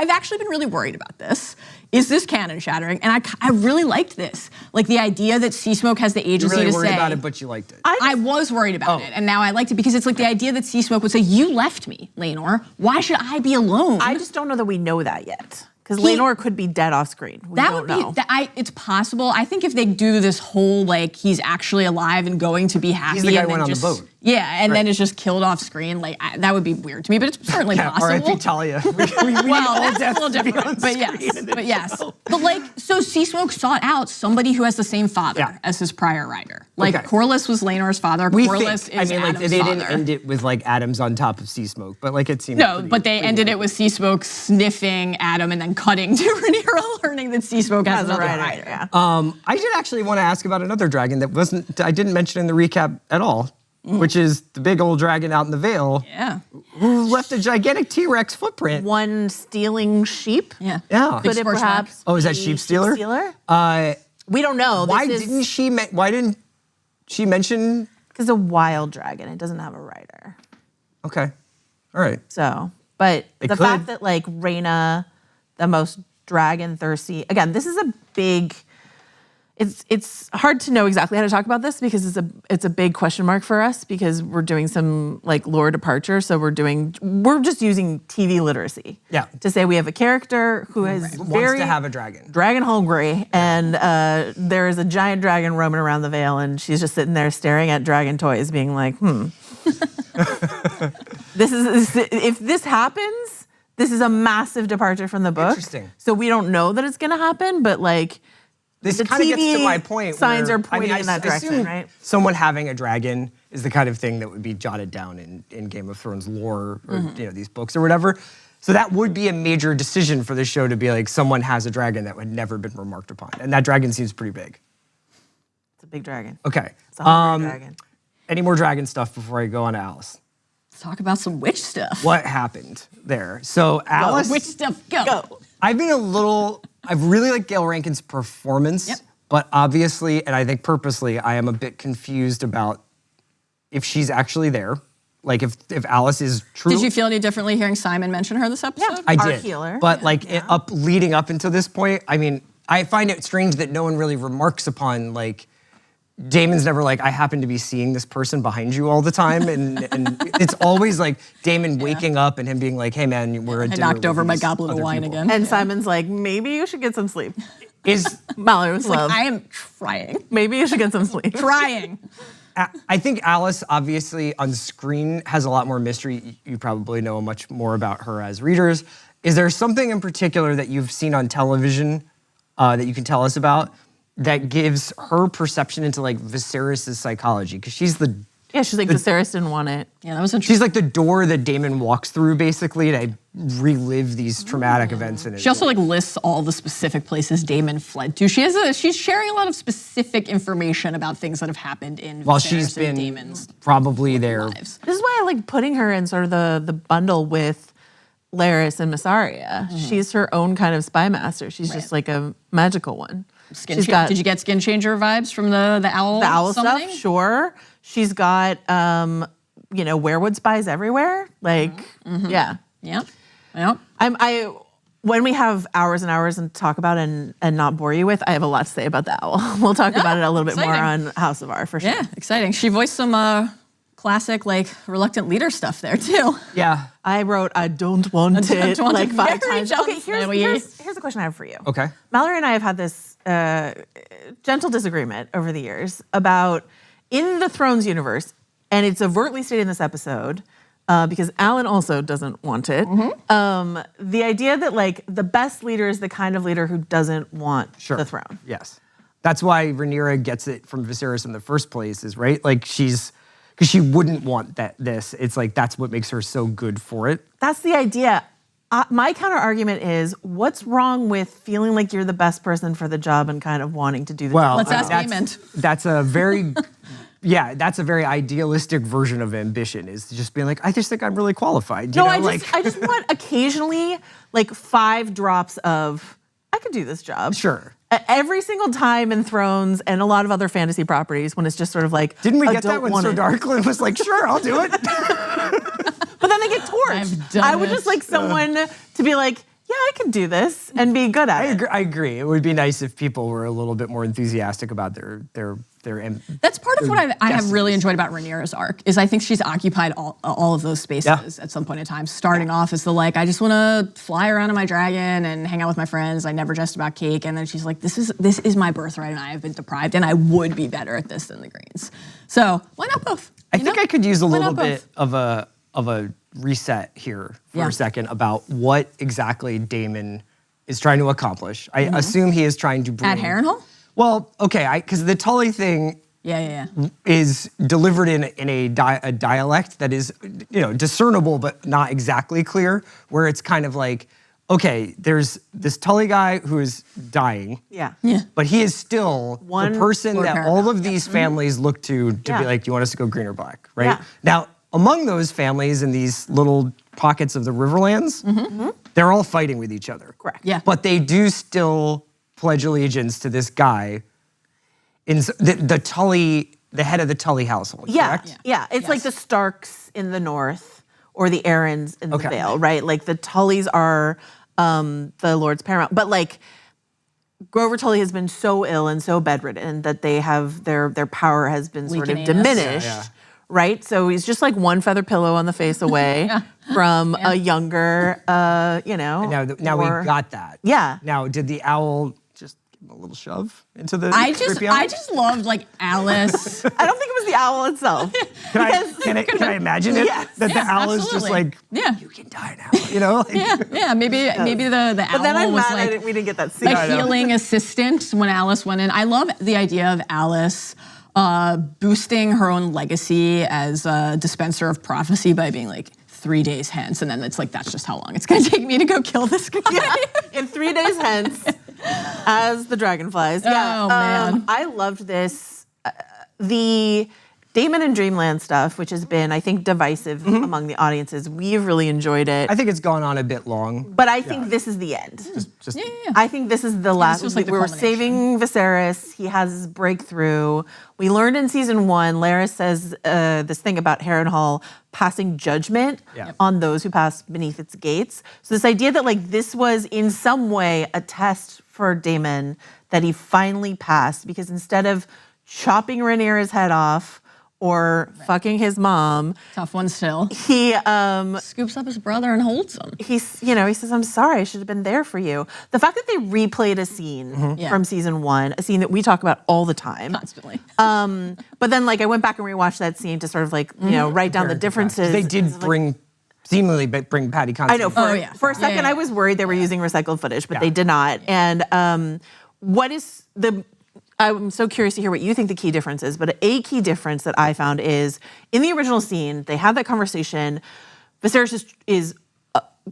actually been really worried about this. Is this canon shattering? And I really liked this. Like the idea that Seasmoke has the agency to say. You're really worried about it, but you liked it. I was worried about it, and now I liked it because it's like the idea that Seasmoke would say, you left me, Rhaenyra. Why should I be alone? I just don't know that we know that yet. Because Rhaenyra could be dead off screen. It's possible. I think if they do this whole like he's actually alive and going to be happy, he's the guy and who went on the boat. Yeah, and then it's just killed off screen. Like that would be weird to me, but it's certainly possible. R.I.P. Talia. Well, that's a little different, but yes. But like, so Seasmoke sought out somebody who has the same father as his prior rider. Like Corrales was Rhaenyra's father. Corrales is Adam's they didn't end it with like Adam's on top of Seasmoke, but like it seemed. No, but they ended it with Seasmoke sniffing Adam and then cutting to Rhaenyra learning that Seasmoke has another rider. Yeah. I did actually want to ask about another dragon that I didn't mention in the recap at all. Which is the big old dragon out in the Vale. Yeah. Who left a gigantic T-Rex footprint. One stealing sheep. Yeah. Could it perhaps? Oh, is that sheep stealer? We don't know. Why didn't she mention? Because a wild dragon. It doesn't have a rider. Okay. All right. So, but the fact that like Rhaena, the most dragon thirsty. Again, this is a big. It's hard to know exactly how to talk about this because it's a big question mark for us because we're doing some like lore departure. So we're just using TV literacy. Yeah. To say we have a character who is wants to have a dragon. Dragon hungry, and there is a giant dragon roaming around the Vale, and she's just sitting there staring at dragon toys, being like, if this happens, this is a massive departure from the book. Interesting. So we don't know that it's gonna happen, but like. This kind of gets to my point. Signs are pointing in that direction, right? Someone having a dragon is the kind of thing that would be jotted down in Game of Thrones lore or these books or whatever. So that would be a major decision for the show to be like someone has a dragon that would never been remarked upon, and that dragon seems pretty big. It's a big dragon. Okay. It's a hungry dragon. Any more dragon stuff before I go on to Alice? Let's talk about some witch stuff. What happened there? So Alice, witch stuff, go. I've really liked Gail Rankin's performance, but obviously, and I think purposely, I am a bit confused about if she's actually there. Like if Alice is true. Did you feel any differently hearing Simon mention her this episode? Yeah. I Our did. healer. But leading up into this point, I mean, I find it strange that no one really remarks upon like, Daemon's never like, I happen to be seeing this person behind you all the time. And it's always like Daemon waking up and him being like, hey man, we're at dinner. I knocked over my these goblet of other wine people. again. And Simon's like, maybe you should get some sleep. Is Mallory was love. I am trying. Maybe you should get some sleep. Trying. I think Alice obviously on screen has a lot more mystery. You probably know much more about her as readers. Is there something in particular that you've seen on television that you can tell us about that gives her perception into like Viserys' psychology? Because she's the she's like Viserys didn't want it. Yeah, that was interesting. She's like the door that Daemon walks through basically to relive these traumatic events in it. She also like lists all the specific places Daemon fled to. She's sharing a lot of specific information about things that have happened in while Viserys she's been and Daemon's probably there. lives. This is why I like putting her in sort of the bundle with Larys and Mysaria. She's her own kind of spy master. She's just like a magical one. Did you get skin changer vibes from the owl? The owl summoning? stuff? Sure. She's got werewood spies everywhere. Like, yeah. Yep. When we have hours and hours and talk about and not bore you with, I have a lot to say about the owl. We'll talk about it a little bit more on House of R for sure. Yeah, exciting. She voiced some classic like reluctant leader stuff there too. Yeah. I wrote I don't want it like 5 times. Okay, here's the question I have for you. Okay. Mallory and I have had this gentle disagreement over the years about in the Thrones universe, and it's overtly stated in this episode, because Alan also doesn't want it. The idea that like the best leader is the kind of leader who doesn't want the throne. Yes. That's why Rhaenyra gets it from Viserys in the first place, is right? Like because she wouldn't want this. It's like that's what makes her so good for it. That's the idea. My counter argument is, what's wrong with feeling like you're the best person for the job and kind of wanting to do the job? Let's ask Aemond. That's a very yeah, that's a very idealistic version of ambition, is just being like, I just think I'm really qualified. You No, know, I just want occasionally like 5 drops of, I could do this job. Sure. Every single time in Thrones and a lot of other fantasy properties, when it's just sort of like, Didn't we I get that don't when want Sir it. Darkland was like, sure, I'll do it? But then they get torched. I've done I would it. just like someone to be like, yeah, I can do this and be good at it. I agree. It would be nice if people were a little bit more enthusiastic about their That's part of what I have really destinies. enjoyed about Rhaenyra's arc, is I think she's occupied all of those spaces at some point in time, starting off as the like, I just want to fly around on my dragon and hang out with my friends. I never jest about cake. And then she's like, this is my birthright and I have been deprived and I would be better at this than the Greens. So why not both? I think I could use a Why little not bit both? of a reset here for Yeah. a second about what exactly Daemon is trying to accomplish. I assume he is trying to bring... At Harrenhal? Well, okay, because the Tully thing Yeah. is delivered in a dialect that is, discernible but not exactly clear, where it's kind of like, okay, there's this Tully guy who is dying. Yeah. But he is still One the person Lord that Paramount. all of these families look to Yeah. be like, do you want us to go green or black, right? Yeah. Now, among those families in these little pockets of the Riverlands, they're all fighting with each other. Correct. Yeah. But they do still pledge allegiance to this guy, the Tully, the head of the Tully household, Yeah, correct? yeah. It's like the Starks in the north or the Aarons in the Okay. Vale, right? Like the Tullys are the Lord's Paramount. But like Grover Tully has been so ill and so bedridden that they have their power has been sort of Leaking anus. diminished. Yeah. Right? So he's just like one feather pillow on the face away from a younger, Now more- we got that. Yeah. Now, did the owl just give him a little shove into the I creepy eye? just loved like Alice. I don't think it was the owl itself. Can I imagine it? Yes. That the owl is just absolutely. like, Yeah. you can die now. Like, Yeah, maybe the But then owl I'm was mad like we didn't get that scene. a healing assistant when Alice went in. I love the idea of Alice boosting her own legacy as a dispenser of prophecy by being like 3 days hence, and then it's like, that's just how long it's gonna take me to go kill this guy. Yeah, in 3 days hence, as the dragonflies. Yeah. Oh, man. I loved this. The Daemon and Dreamland stuff, which has been, I think, divisive among the audiences. We've really enjoyed it. I think it's gone on a bit long. But I think this is the end. Just Yeah. I think this is the last. feels like the we were culmination. saving Viserys. He has his breakthrough. We learned in season 1, Larys says this thing about Harrenhal passing judgment Yeah. on those who pass beneath its gates. So this idea that like this was in some way a test for Daemon that he finally passed, because instead of chopping Rhaenyra's head off or fucking his mom, Tough one still. he Scoops up his brother and holds him. he says, I'm sorry, I should have been there for you. The fact that they replayed a scene Yeah. from season 1, a scene that we talk about all the time. Constantly. But then like I went back and rewatched that scene to sort of like, write down the differences. They did seemingly bring Patty I know, Considine. for a second Yeah. I was worried they were using recycled footage, but Yeah. they did not. And I'm so curious to hear what you think the key difference is, but a key difference that I found is in the original scene, they had that conversation. Viserys is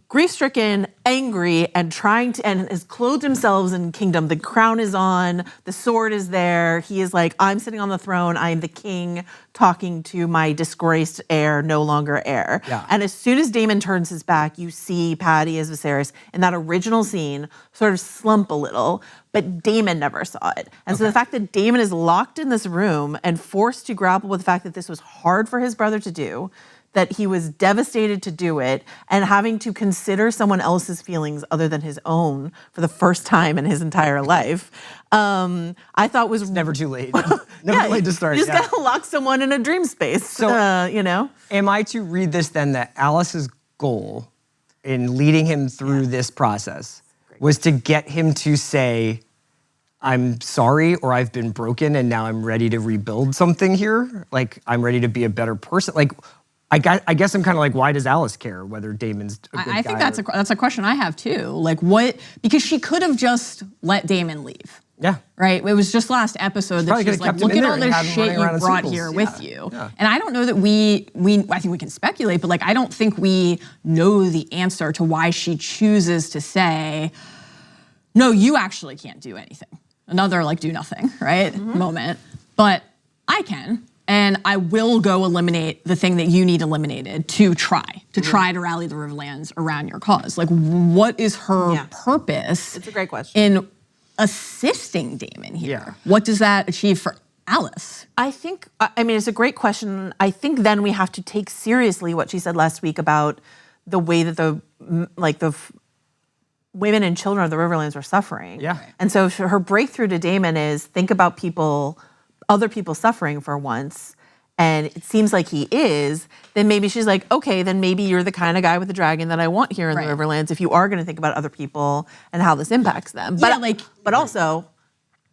grief-stricken, angry, and and has clothed himself in kingdom. The crown is on, the sword is there. He is like, I'm sitting on the throne, I am the king, talking to my disgraced heir, no longer heir. Yeah. And as soon as Daemon turns his back, you see Paddy as Viserys in that original scene sort of slump a little, but Daemon never saw it. And so the fact that Daemon is locked in this room and forced to grapple with the fact that this was hard for his brother to do, that he was devastated to do it, and having to consider someone else's feelings other than his own for the first time in his entire life, I thought was Never too late. Never too late to start. You just gotta lock someone in a dream space. So- Am I to read this then that Alice's goal in leading him through this process was to get him to say, I'm sorry, or I've been broken and now I'm ready to rebuild something here? Like, I'm ready to be a better person? Like, I guess I'm kind of like, why does Alice care whether Damon's a good I think guy that's a question I have too. Like what? Because she could have just let Damon leave. Yeah. Right? It was just last episode that probably she's could've like, kept him look in at there all and this had him shit running around you in brought circles. here Yeah, with you. yeah. And I don't know that I think we can speculate, but like I don't think we know the answer to why she chooses to say, no, you actually can't do anything. Another like do nothing, right? Moment. But I can. and I will go eliminate the thing that you need eliminated to try to rally the Riverlands around your cause. Like, what is her purpose? It's a great question. In assisting Daemon here. Yeah. What does that achieve for Alice? I think, I mean, it's a great question. I think then we have to take seriously what she said last week about the way that the women and children of the Riverlands are suffering. Yeah. And so her breakthrough to Daemon is think about other people suffering for once. And it seems like he is, then maybe she's like, okay, then maybe you're the kind of guy with the dragon that I want here in the Riverlands if you are gonna think about other people and how this impacts them. But also,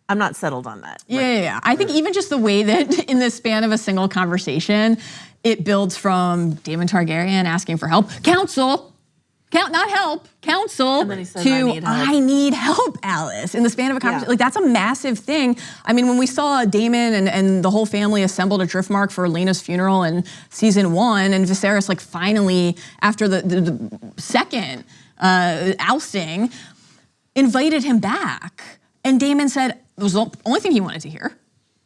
I'm not settled on that. Yeah. I think even just the way that in the span of a single conversation, it builds from Daemon Targaryen asking for help, counsel, not help, counsel, and then he says, to I need help, Alice. In the span of a conversation, like that's a massive thing. I mean, when we saw Daemon and the whole family assembled at Driftmark for Lena's funeral in season 1, and Viserys like finally, after the second ousting, invited him back. And Daemon said it was the only thing he wanted to hear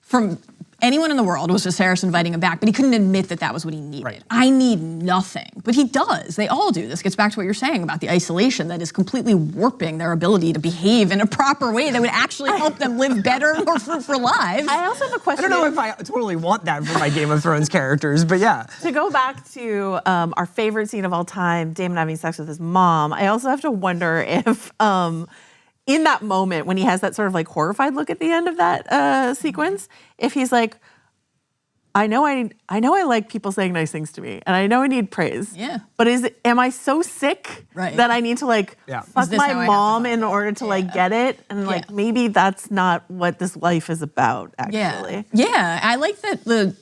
from anyone in the world was Viserys inviting him back, but he couldn't admit that that was what he needed. Right. I need nothing, but he does. They all do. This gets back to what you're saying about the isolation that is completely warping their ability to behave in a proper way that would actually help them live better and more fruitful lives. I also have a question. I don't know if I totally want that for my Game of Thrones characters, but yeah. To go back to our favorite scene of all time, Daemon having sex with his mom, I also have to wonder if in that moment when he has that sort of like horrified look at the end of that sequence, if he's like, I know I like people saying nice things to me, and I know I need praise. Yeah. But am I so sick that I need to like fuck my mom in order to like get it? And like maybe that's not what this life is about, actually. Yeah. I like that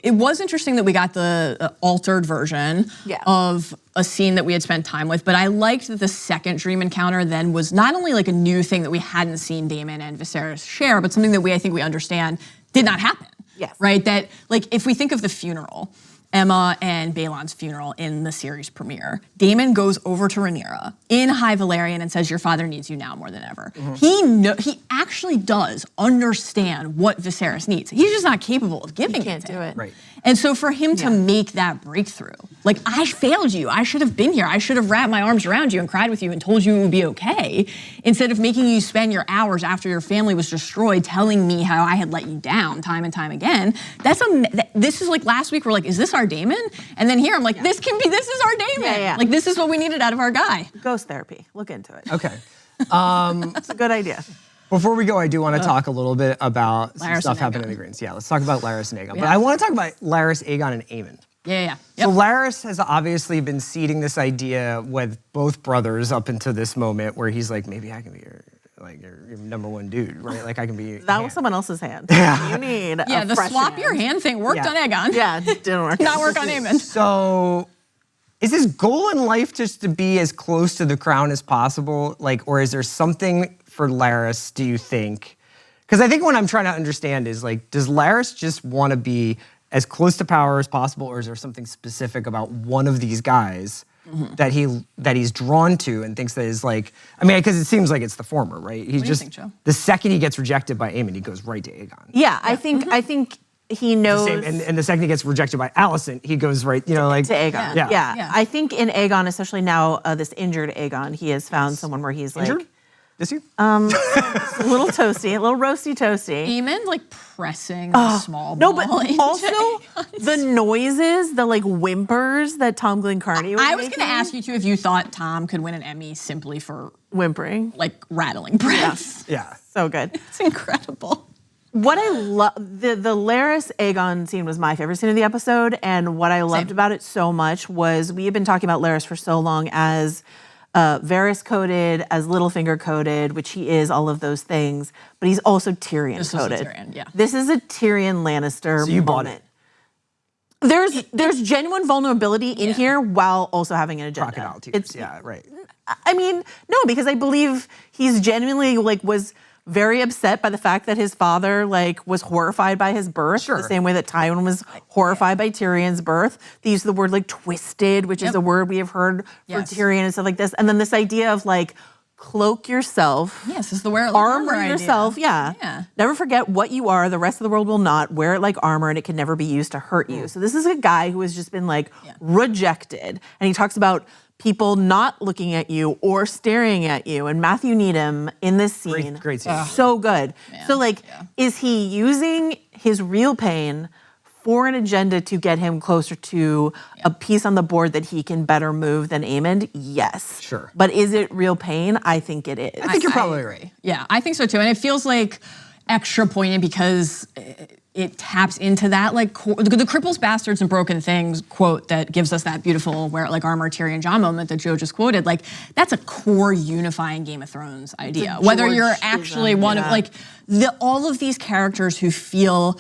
it was interesting that we got the altered version of a scene that we had spent time with, but I liked that the second dream encounter then was not only like a new thing that we hadn't seen Daemon and Viserys share, but something that I think we understand did not happen. Yes. Right? That, like, if we think of the funeral, Emma and Balon's funeral in the series premiere, Daemon goes over to Rhaenyra in High Valyrian and says, your father needs you now more than ever. He actually does understand what Viserys needs. He's just not capable of giving it to him. He can't do it. Right. And so for him to make that breakthrough, like, I failed you. I should have been here. I should have wrapped my arms around you and cried with you and told you it would be okay, instead of making you spend your hours after your family was destroyed telling me how I had let you down time and time again. This is like last week, we're like, is this our Daemon? And then here I'm like, this is our Daemon. Like, this is what we needed out of our guy. Ghost therapy. Look into it. Okay. That's a good idea. Before we go, I do want to talk a little bit about some stuff happening in the Greens. Yeah, let's talk about Larys and Aegon. But I want to talk about Larys, Aegon, and Aemon. Yeah. So Larys has obviously been seeding this idea with both brothers up until this moment where he's like, maybe I can be your number one dude, right? Like I can be. That was someone else's hand. Yeah. You need the swap your hand thing worked on Aegon. Yeah, it didn't work. Not work on Aemon. So is his goal in life just to be as close to the crown as possible? Like, or is there something for Larys, do you think? Because I think what I'm trying to understand is like, does Larys just want to be as close to power as possible, or is there something specific about one of these guys that he's drawn to and thinks that is like, I mean, because it seems like it's the former, right? He's just, think, Joe? the second he gets rejected by Aemon, he goes right to Aegon. Yeah, I think he knows. And the second he gets rejected by Alicent, he goes right, like to Aegon. Yeah. I think in Aegon, especially now, this injured Aegon, he has found someone where he's injured? Like, Is he? a little toasty, a little roasty toasty. Aemon like pressing a small No, ball. but also the noises, the like whimpers that Tom Glencarny was I was making. going to ask you too if you thought Tom could win an Emmy simply for whimpering, like rattling breaths. Yeah. So good. It's incredible. What I love, the Larys Aegon scene was my favorite scene of the episode, and what I loved about it so much was we had been talking about Larys for so long as Varys coded, as Littlefinger coded, which he is, all of those things, but he's also Tyrion coded. This is a Tyrion, yeah. This is a Tyrion Lannister So you bought moment. There's genuine vulnerability in here while also having an agenda. Crocodile tears. Right. I mean, no, because I believe he's genuinely like was very upset by the fact that his father like was horrified by his birth, the same way that Tywin was horrified by Tyrion's birth. They use the word like twisted, which is a word we have heard for Tyrion and stuff like this. And then this idea of like cloak yourself. Yes, it's the wear it like armor idea. yourself. Yeah. Never forget what you are. The rest of the world will not. Wear it like armor, and it can never be used to hurt you. So this is a guy who has just been like rejected, and he talks about people not looking at you or staring at you. And Matthew Needham in this scene, great scene. So good. Man. So like, is he using his real pain for an agenda to get him closer to a piece on the board that he can better move than Aemond? Yes. Sure. But is it real pain? I think it is. I think you're probably right. Yeah, I think so too. And it feels like extra poignant because it taps into that like the cripples, bastards, and broken things quote that gives us that beautiful wear it like armor Tyrion John moment that Joe just quoted. Like that's a core unifying Game of Thrones idea. Whether you're actually one of like all of these characters who feel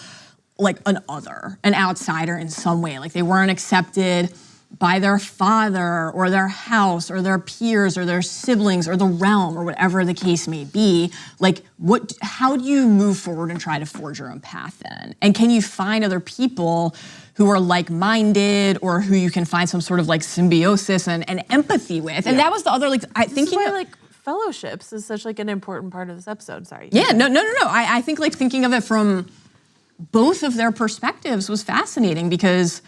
like an other, an outsider in some way, like they weren't accepted by their father or their house or their peers or their siblings or the realm or whatever the case may be. Like how do you move forward and try to forge your own path then? And can you find other people who are like-minded or who you can find some sort of like symbiosis and empathy with? And that was the other like thinking why, like fellowships is such like an important part of this episode. Sorry. Yeah, no. I think like thinking of it from both of their perspectives was fascinating because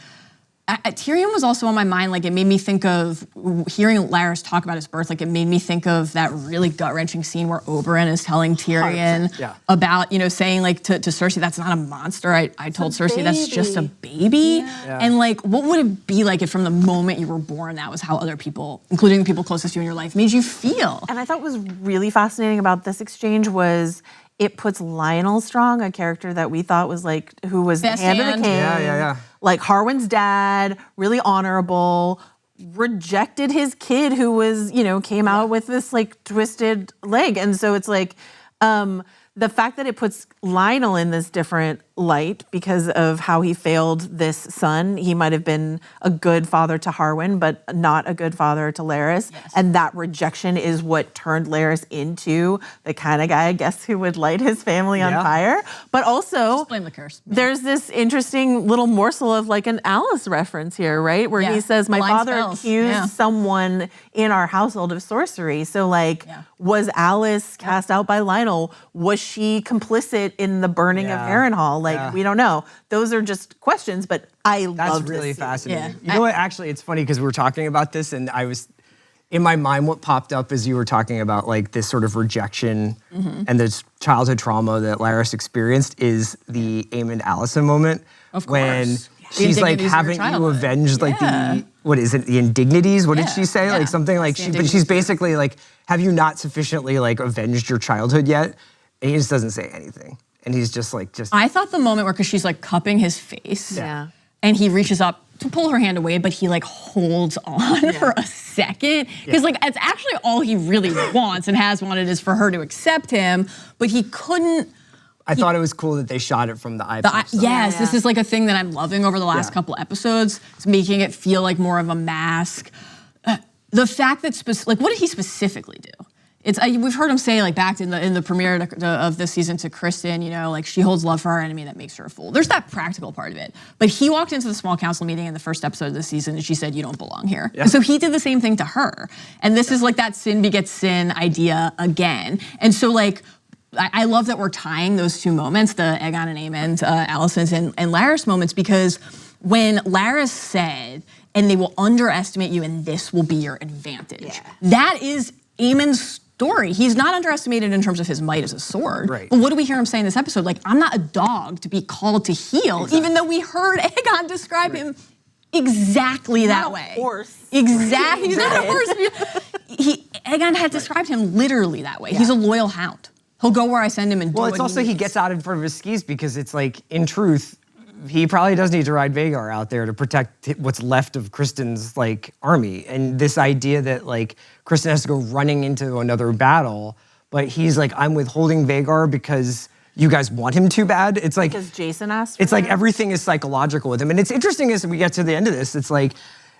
Tyrion was also on my mind. Like it made me think of hearing Larys talk about his birth. Like it made me think of that really gut-wrenching scene where Oberyn is telling Tyrion about, saying like to Cersei, that's not a monster. I told Cersei that's just a baby. Yeah. And like, what would it be like if from the moment you were born, that was how other people, including the people closest to you in your life, made you feel? And I thought was really fascinating about this exchange was it puts Lionel Strong, a character that we thought was like, who was the hand of the king. Like Harwin's dad, really honorable, rejected his kid who was, came out with this like twisted leg. And so it's like, the fact that it puts Lionel in this different light because of how he failed this son. He might have been a good father to Harwin, but not a good father to Larys. Yes. And that rejection is what turned Larys into the kind of guy, I guess, who would light his family on fire. But also, just blame the curse. There's this interesting little morsel of like an Alice reference here, right? Where he says, my father accused someone in our household of sorcery. So like, was Alice cast out by Lionel? Was she complicit in the burning of Harrenhal? Like, we don't know. Those are just questions, but I love this. That's really fascinating. You know what, actually, it's funny because we were talking about this and I was, in my mind, what popped up as you were talking about like this sort of rejection and this childhood trauma that Larys experienced is the Aemond Alicent moment. Of course. When she's like having you avenge like the, what is it, the indignities? What did she say? Like something like, but she's basically like, have you not sufficiently like avenged your childhood yet? And he just doesn't say anything. And he's just like, I thought the moment where, cause she's like cupping his face. And he reaches up to pull her hand away, but he like holds on for a second. Cause like, it's actually all he really wants and has wanted is for her to accept him, but he couldn't. I thought it was cool that they shot it from the eye. Yes, this is like a thing that I'm loving over the last couple episodes. It's making it feel like more of a mask. The fact that, like what did he specifically do? We've heard him say like back in the premiere of this season to Kristen, like she holds love for her enemy that makes her a fool. There's that practical part of it. But he walked into the small council meeting in the first episode of this season and she said, you don't belong here. So he did the same thing to her. And this is like that sin begets sin idea again. And so like, I love that we're tying those two moments, the Aegon and Aemond, Alicent's and Larys moments, because when Larys said, and they will underestimate you and this will be your advantage. That is Aemond's story. He's not underestimated in terms of his might as a sword. But what do we hear him say in this episode? Like, I'm not a dog to be called to heel, even though we heard Aegon describe him exactly that way. Horse. Exactly. He's not a horse. Aegon had described him literally that way. He's a loyal hound. He'll go where I send him and do what he needs. Well, it's also he gets out in front of his skis because it's like, in truth, he probably does need to ride Vhagar out there to protect what's left of Kristen's like army. And this idea that like Kristen has to go running into another battle, but he's like, I'm withholding Vhagar because you guys want him too bad. It's like, because Jason asked for it's like everything is psychological with him. And it's interesting as we get to the end of this, it's like,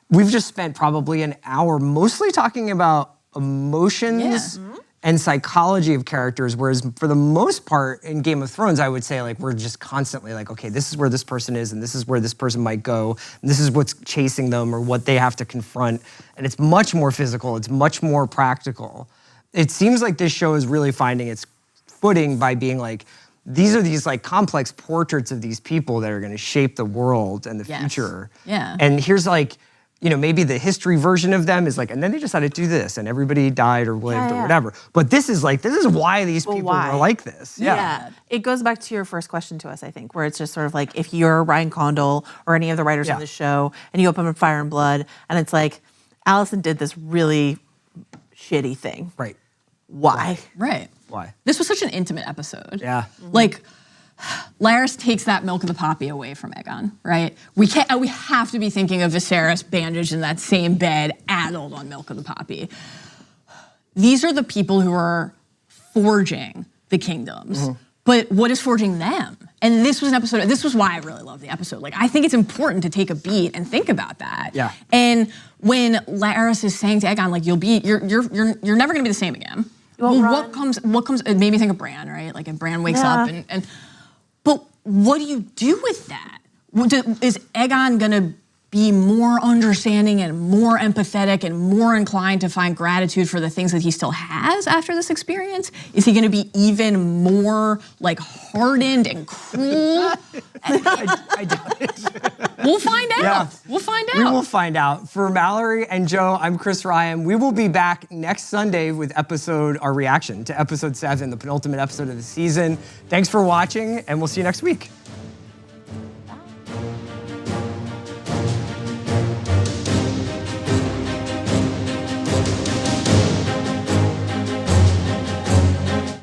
we've just spent probably an hour mostly talking about emotions and psychology of characters, whereas for the most part in Game of Thrones, I would say like we're just constantly like, okay, this is where this person is and this is where this person might go, and this is what's chasing them or what they have to confront. And it's much more physical, it's much more practical. it seems like this show is really finding its footing by being like, these are these like complex portraits of these people that are going to shape the world and the future. Yeah. And here's like, you know, maybe the history version of them is like, and then they decided to do this, and everybody died or lived or whatever. But this is why these people were like this. Yeah. It goes back to your first question to us, I think, where it's just sort of like, if you're Ryan Condal or any of the writers on the show, and you open up Fire and Blood, and it's like, Allison did this really shitty thing. Right. Why? Right. Why? This was such an intimate episode. Yeah. Like, Larys takes that milk of the poppy away from Aegon, right? We have to be thinking of Viserys bandaged in that same bed, addled on milk of the poppy. These are the people who are forging the kingdoms. But what is forging them? And this was an episode, this was why I really love the episode. Like, I think it's important to take a beat and think about that. Yeah. And when Larys is saying to Aegon, like, you're never gonna be the same again. Well, what comes, it made me think of Bran, right? Like, if Bran wakes up and but what do you do with that? Is Aegon gonna be more understanding and more empathetic and more inclined to find gratitude for the things that he still has after this experience? Is he gonna be even more like hardened and cruel? I doubt it. We'll find out. Yeah. We'll find out. We will find out. For Mallory and Joe, I'm Chris Ryan. We will be back next Sunday with our reaction to episode 7, the penultimate episode of the season. Thanks for watching, and we'll see you next week.